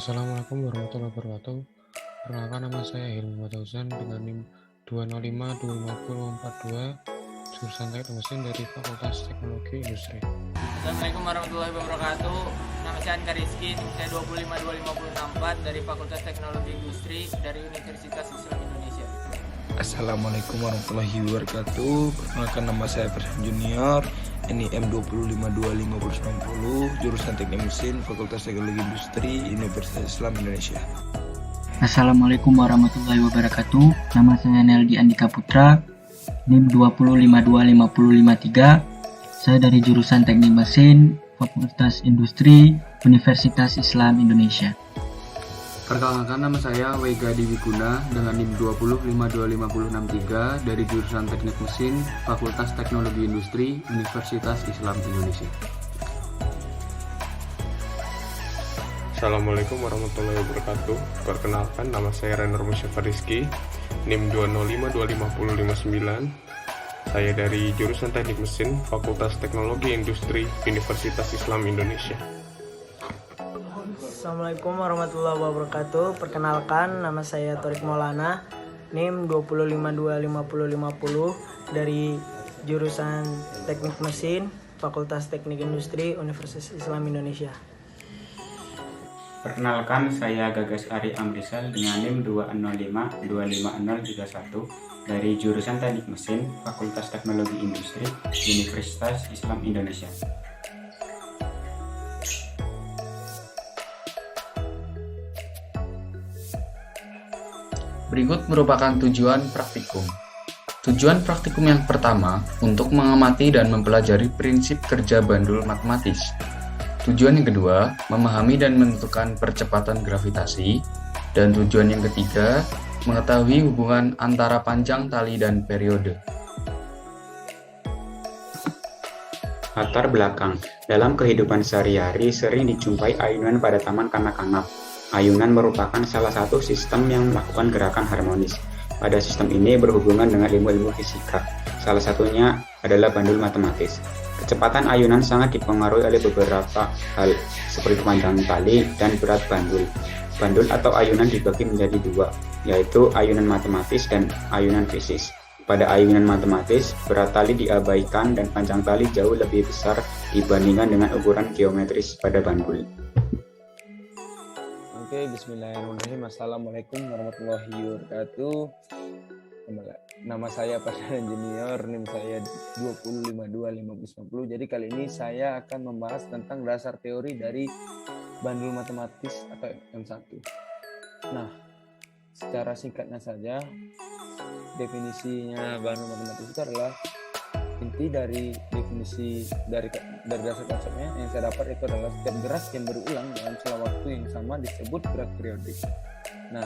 Assalamualaikum warahmatullahi wabarakatuh. Perkenalkan, nama saya Hilmi Matausan dengan NIM 205-25042, jurusan Teknik Mesin dari Fakultas Teknologi Industri. Assalamualaikum warahmatullahi wabarakatuh. Nama saya Anka Rizky, NIM saya 2525064 dari Fakultas Teknologi Industri dari Universitas Islam Indonesia. Assalamualaikum warahmatullahi wabarakatuh. Perkenalkan, nama saya Ferhan Junior, NIM 2525090, jurusan Teknik Mesin, Fakultas Teknologi Industri, Universitas Islam Indonesia. Assalamualaikum warahmatullahi wabarakatuh. Nama saya Neldi Andika Putra, NIM 2052553. Saya dari jurusan Teknik Mesin, Fakultas Industri, Universitas Islam Indonesia. Perkenalkan, nama saya Wega Diwiguna dengan NIM 205255063 dari jurusan Teknik Mesin, Fakultas Teknologi Industri, Universitas Islam Indonesia. Assalamualaikum warahmatullahi wabarakatuh. Perkenalkan, nama saya Renner Musyafa Rizky, NIM 2052559. Saya dari jurusan Teknik Mesin, Fakultas Teknologi Industri, Universitas Islam Indonesia. Assalamualaikum warahmatullahi wabarakatuh. Perkenalkan, nama saya Torik Maulana, NIM 2052550 dari jurusan Teknik Mesin, Fakultas Teknik Industri, Universitas Islam Indonesia. Perkenalkan, saya Gagas Ari Amrisal dengan NIM 205-25031 dari jurusan Teknik Mesin, Fakultas Teknologi Industri, Universitas Islam Indonesia. Berikut merupakan tujuan praktikum. Tujuan praktikum yang pertama untuk mengamati dan mempelajari prinsip kerja bandul matematis. Tujuan yang kedua, memahami dan menentukan percepatan gravitasi. Dan tujuan yang ketiga, mengetahui hubungan antara panjang tali dan periode. Latar belakang. Dalam kehidupan sehari-hari sering dijumpai ayunan pada taman kanak-kanak. Ayunan merupakan salah satu sistem yang melakukan gerakan harmonis. Pada sistem ini berhubungan dengan ilmu-ilmu fisika. Salah satunya adalah bandul matematis. Kecepatan ayunan sangat dipengaruhi oleh beberapa hal, seperti panjang tali dan berat bandul. Bandul atau ayunan dibagi menjadi dua, yaitu ayunan matematis dan ayunan fisis. Pada ayunan matematis, berat tali diabaikan dan panjang tali jauh lebih besar dibandingkan dengan ukuran geometris pada bandul. Oke, bismillahirrahmanirrahim. Assalamualaikum warahmatullahi wabarakatuh. Nama saya Ferhan Junior, NIM saya 2052550. Jadi kali ini saya akan membahas tentang dasar teori dari bandul matematis atau M1. Nah, secara singkatnya saja, definisinya bandul matematis itu adalah inti dari definisi dari dasar konsepnya yang saya dapat itu adalah setiap gerak yang berulang dalam selang waktu yang sama disebut gerak periodik. Nah,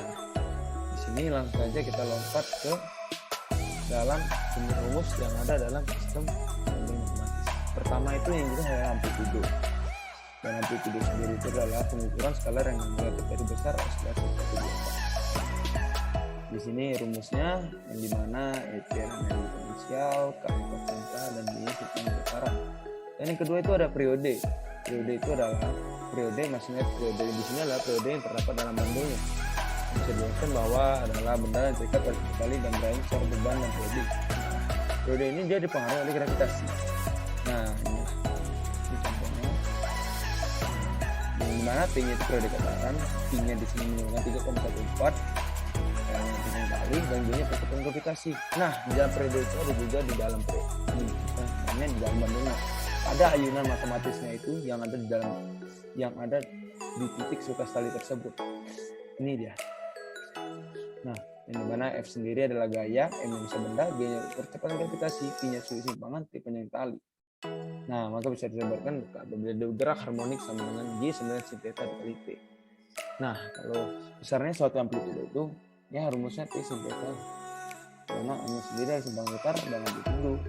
di sini langsung saja kita lompat ke dalam rumus yang ada dalam sistem bandul matematis. Pertama itu yang kita adalah amplitudo. Dan amplitudo sendiri itu adalah pengukuran skalar yang memiliki dari besar osilasi suatu gelombang. Di sini rumusnya yang dimana EPN energi potensial, K konstanta, dan B sistem getaran. Dan yang kedua itu ada periode. Periode itu adalah maksudnya periode di sini adalah periode yang terdapat dalam bandulnya. Bisa dijelaskan bahwa adalah benda yang terikat pada tali dan berakhir secara beban dan periode. Periode ini dia dipengaruhi oleh gravitasi. Nah, ini contohnya. Yang dimana P-nya itu periode getaran, P-nya di sini menggunakan 3,14 kali dan G-nya percepatan gravitasi. Nah, di dalam periode itu ada juga di dalam namanya di dalam bandulnya. Ada ayunan matematisnya itu yang ada di titik sukas tali tersebut. Ini dia. Nah, yang dimana F sendiri adalah gaya, M-nya bisa benda, G-nya percepatan gravitasi, P-nya suhu simpangan, T panjang tali. Nah, maka bisa digambarkan apabila gerak harmonik sama dengan G sama sin theta dikali T. Nah, kalau besarnya suatu amplitudo itu ya rumusnya T sin theta, karena M sendiri adalah simpang getar dan amplitudo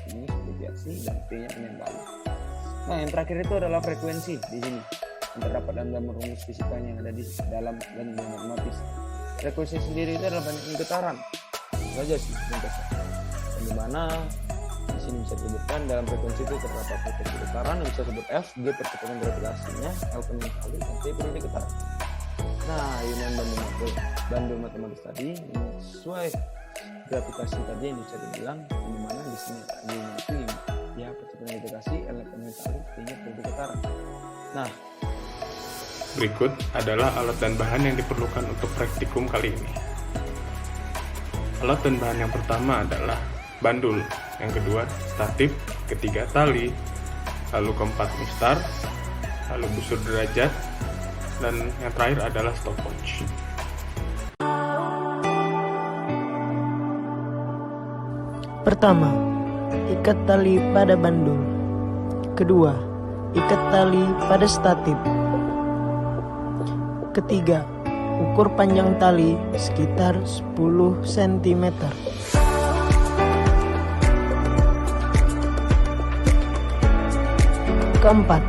ini seperti aksi dan T-nya panjang tali. Nah, yang terakhir itu adalah frekuensi di sini yang terdapat dalam rumus fisikanya yang ada di dalam dan matematis. Frekuensi sendiri itu adalah banyaknya getaran. Itu aja sih ringkasnya. Dan di mana di sini bisa disebutkan dalam frekuensi itu terdapat frekuensi getaran yang bisa disebut F, G percepatan gravitasinya, L panjang tali, dan T periode getaran. Nah, ayunan bandul matematis tadi sesuai gravitasi tadi yang bisa dibilang, di mana di sini ayunan itu ya percepatan gravitasi elemen metalik punya produk utara. Nah, Berikut adalah alat dan bahan yang diperlukan untuk praktikum kali ini. Alat dan bahan yang pertama adalah bandul, yang kedua statif, ketiga tali, lalu keempat mistar, lalu busur derajat, dan yang terakhir adalah stopwatch. Pertama, ikat tali pada bandul. Kedua, ikat tali pada statif. Ketiga, ukur panjang tali sekitar 10 cm. Keempat,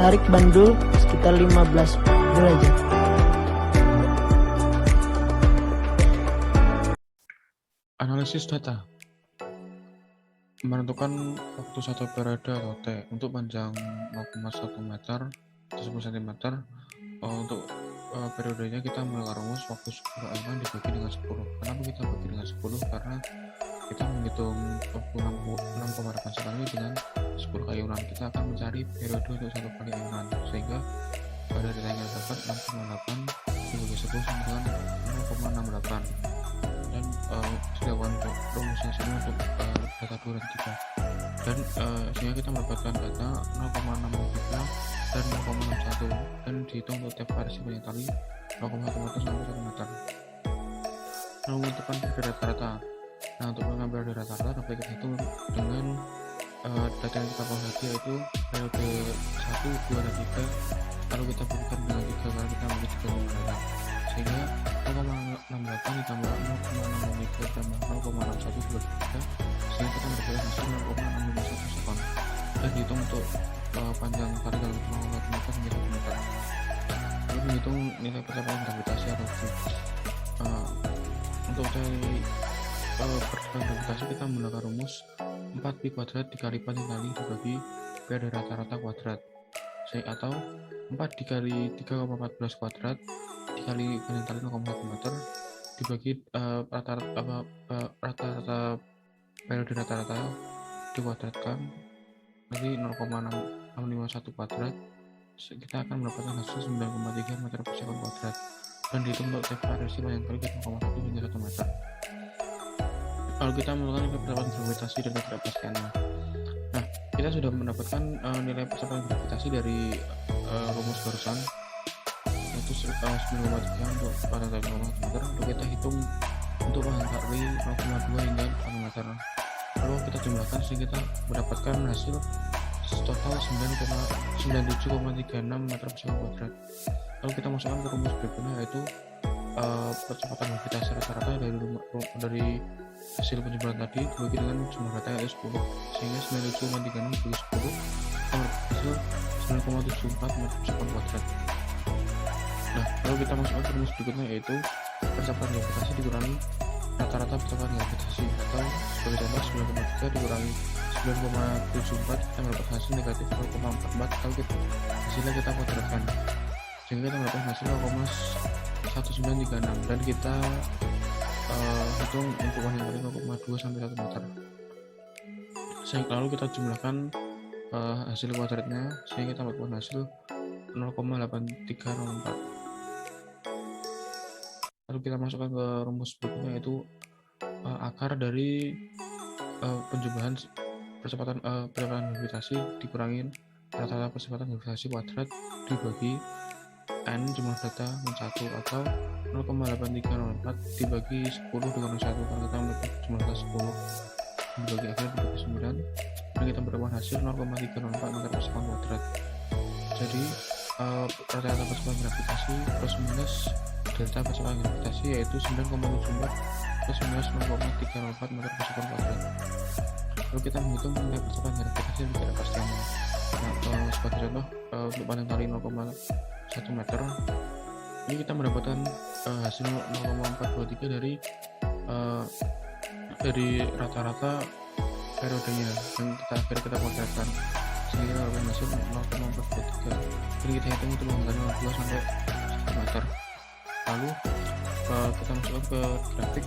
tarik bandul sekitar 15 derajat. Analisis data. Menentukan waktu satu periode atau T untuk panjang 0,1 meter atau 10 cm. Untuk periodenya kita menggunakan rumus waktu 10 ayunan dibagi dengan 10. Kenapa kita bagi dengan 10? Karena kita menghitung waktu 6,8 sekali dengan 10 ayunan. Kita akan mencari periode untuk satu kali ayunan, sehingga pada data yang dapat 6,8 dibagi 10 sama dengan 0,68. Dan dilakukan untuk rumusnya semua untuk data 2 dan 3. Dan sehingga kita mendapatkan data 0,63 dan 0,61, dan dihitung untuk tiap variasi panjang tali 0,1 meter sampai 1 meter. Lalu menentukan periode rata-rata. Nah, untuk mengambil periode rata-rata dapat kita hitung dengan data yang kita peroleh tadi, yaitu periode 1, 2, dan 3, lalu kita berikan dengan 3 karena kita memiliki 3 numerator, sehingga 0,68 ditambah 0,63 tambah 0,61 dibagi 3, sehingga kita mendapatkan hasil 0,651 sekon. Dan dihitung untuk panjang tali dalam 0,1 meter menjadi 1 meter. Lalu menghitung nilai percepatan gravitasi atau G. Untuk cari percepatan gravitasi kita menggunakan rumus 4pi kuadrat dikali panjang tali dibagi periode rata-rata kuadrat, atau 4 dikali 3,14 kuadrat dikali panjang tali 0,1 meter dibagi rata-rata periode rata-rata dikuadratkan dari 0,651 kuadrat, kita akan mendapatkan hasil 9,3 meter per sekon kuadrat, dan dihitung untuk tiap variasi panjang tali 0,1 hingga 1 meter. Kalau kita melakukan percepatan gravitasi dan ketidakpastiannya, nah kita sudah mendapatkan nilai percepatan gravitasi dari rumus barusan, yaitu 9,3 untuk panjang tali 0,1 meter. Lalu kita hitung untuk panjang tali 0,2 hingga 1 meter. Lalu kita jumlahkan sehingga kita mendapatkan hasil total 97,36 meter per sekon kuadrat. Lalu kita masukkan ke rumus berikutnya, yaitu percepatan gravitasi rata-rata dari hasil penjumlahan tadi dibagi dengan jumlah data yaitu 10, sehingga 97,36 dibagi 10 kita mendapatkan hasil 9,74 meter per sekon kuadrat. Nah, lalu kita masukkan ke rumus berikutnya, yaitu percepatan gravitasi dikurangi rata-rata percepatan gravitasi, atau sebagai contoh 9,3 dikurangi 9,74 kita mendapat hasil negatif 0,44. Kalau hasilnya kita kuadratkan sehingga kita mendapatkan hasil 0,1936, dan kita hitung untuk panjang tali 0,2 sampai 1 meter. Lalu kita jumlahkan hasil kuadratnya sehingga kita mendapatkan hasil 0,8304. Lalu kita masukkan ke rumus berikutnya, yaitu akar dari penjumlahan percepatan gravitasi dikurangin rata-rata percepatan gravitasi kuadrat dibagi n jumlah data min 1, atau 0,8304 dibagi 10 dengan 1, karena kita memiliki jumlah data 10 dibagi akhir dibagi 9, dan kita mendapatkan hasil 0,304 meter per sekon kuadrat. Jadi rata-rata percepatan gravitasi plus minus delta percepatan gravitasi yaitu 9,74 plus minus 0,304 meter per sekon kuadrat. Lalu kita menghitung nilai percepatan gravitasi yang tidak pastinya. Nah, sebagai contoh untuk panjang tali 0,1 meter, ini kita mendapatkan hasil 0,423 dari rata-rata periodenya yang kita kuadratkan, sehingga kita mendapatkan hasil 0,423. Jadi kita hitung itu panjang tali 0,2 sampai 1 meter. Lalu kita masuk ke grafik.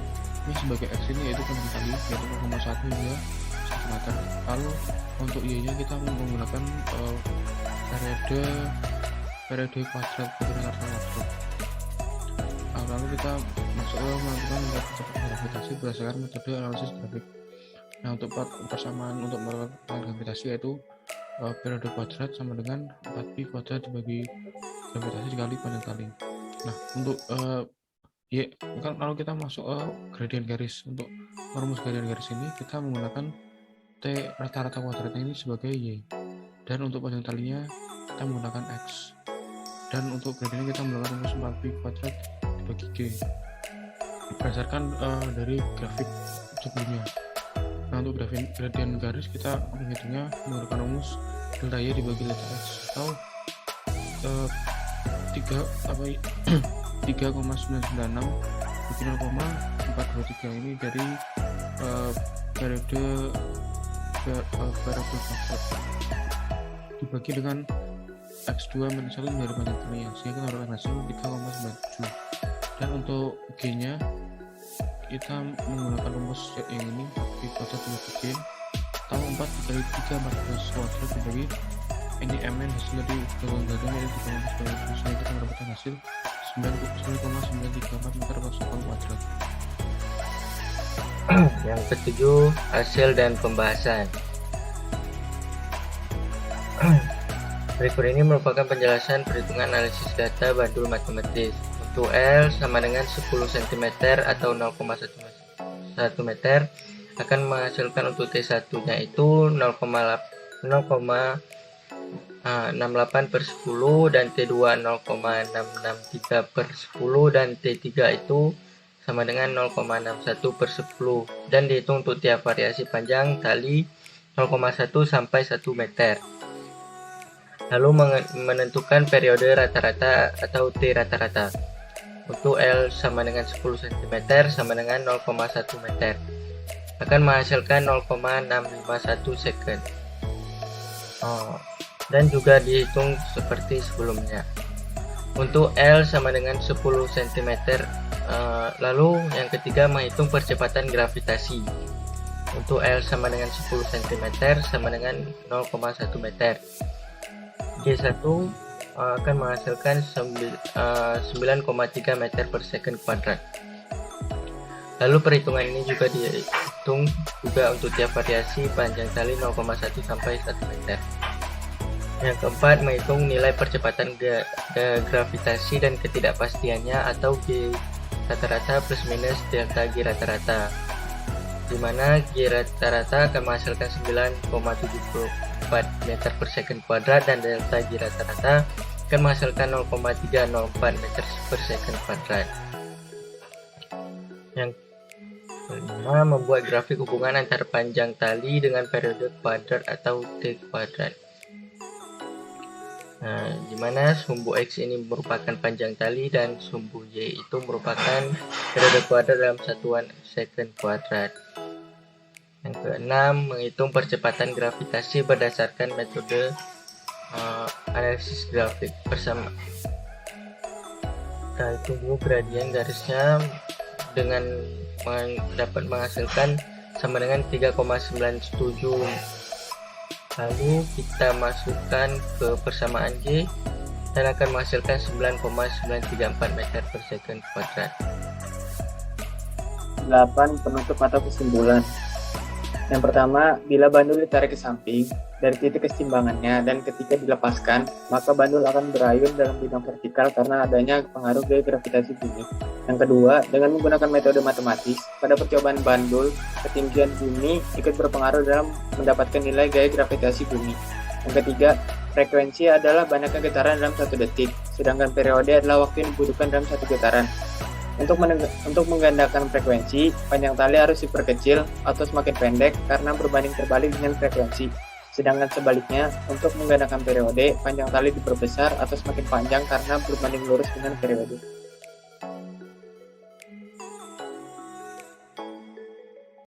Ini sebagai X ini yaitu panjang tali yaitu 0,1 hingga 1 meter. Lalu untuk Y nya kita menggunakan periode kuadrat berdasarkan waktu. Lalu kita masuk ke melakukan gravitasi berdasarkan metode analisis grafik. Nah, untuk persamaan untuk melakukan gravitasi yaitu periode kuadrat sama dengan 4pi kuadrat dibagi gravitasi dikali panjang tali. Nah, untuk lalu kita masuk ke gradien garis. Untuk merumus gradien garis ini kita menggunakan T rata-rata kuadratnya ini sebagai Y, dan untuk panjang talinya kita menggunakan X, dan untuk gradiennya kita menggunakan rumus 4pi kuadrat dibagi G berdasarkan dari grafik sebelumnya. Nah, untuk gradien garis kita menghitungnya menggunakan rumus delta Y dibagi delta X atau 3,996 bagi 0,423 ini dari periode kuadrat dibagi dengan X2 minus 1 dari panjang talinya, sehingga kita mendapatkan hasil 3,97. Dan untuk G nya kita menggunakan rumus yang ini, Pi kuadrat dibagi G atau 4 dikali 3 14 kuadrat dibagi ini MN hasil dari gabungan yaitu 3,14, sehingga kita mendapatkan hasil 9,934 meter persegi kuadrat. Yang ketujuh, hasil dan pembahasan. Berikut ini merupakan penjelasan perhitungan analisis data bandul matematis. Untuk L sama dengan 10 cm atau 0,1 meter akan menghasilkan untuk T1 nya itu 0,68 per 10, dan T2 0,663 per 10, dan T3 itu sama dengan 0,61 per 10, dan dihitung untuk tiap variasi panjang tali 0,1 sampai 1 meter. Lalu menentukan periode rata-rata atau T rata-rata. Untuk L sama dengan 10 cm sama dengan 0,1 meter akan menghasilkan 0,651 second. Dan juga dihitung seperti sebelumnya. Untuk L sama dengan 10 cm. Lalu yang ketiga menghitung percepatan gravitasi. Untuk L sama dengan 10 cm sama dengan 0,1 meter. G1 akan menghasilkan 9,3 meter per second kuadrat. Lalu perhitungan ini juga dihitung juga untuk tiap variasi panjang tali 0,1 sampai 1 meter. Yang keempat, menghitung nilai percepatan gravitasi dan ketidakpastiannya atau G rata-rata plus minus delta G rata-rata, di mana G rata-rata akan menghasilkan 9,74 meter per second kuadrat dan delta G rata-rata akan menghasilkan 0,304 meter per second kuadrat. Yang kelima, membuat grafik hubungan antara panjang tali dengan periode kuadrat atau T kuadrat. Nah, di mana sumbu X ini merupakan panjang tali dan sumbu Y itu merupakan periode kuadrat dalam satuan second kuadrat. Yang keenam, menghitung percepatan gravitasi berdasarkan metode analisis grafik bersama. Kita hitung dulu gradien garisnya dengan dapat menghasilkan sama dengan 3,97. Lalu kita masukkan ke persamaan G dan akan menghasilkan 9,934 meter per second kuadrat. 8. Penutup atau kesimpulan. Yang pertama, bila bandul ditarik ke samping dari titik keseimbangannya dan ketika dilepaskan, maka bandul akan berayun dalam bidang vertikal karena adanya pengaruh gaya gravitasi bumi. Yang kedua, dengan menggunakan metode matematis, pada percobaan bandul, ketinggian bumi ikut berpengaruh dalam mendapatkan nilai gaya gravitasi bumi. Yang ketiga, frekuensi adalah banyaknya getaran dalam 1 detik, sedangkan periode adalah waktu yang dibutuhkan dalam 1 getaran. Untuk menggandakan frekuensi, panjang tali harus diperkecil atau semakin pendek karena berbanding terbalik dengan frekuensi. Sedangkan sebaliknya, untuk menggandakan periode, panjang tali diperbesar atau semakin panjang karena berbanding lurus dengan periode.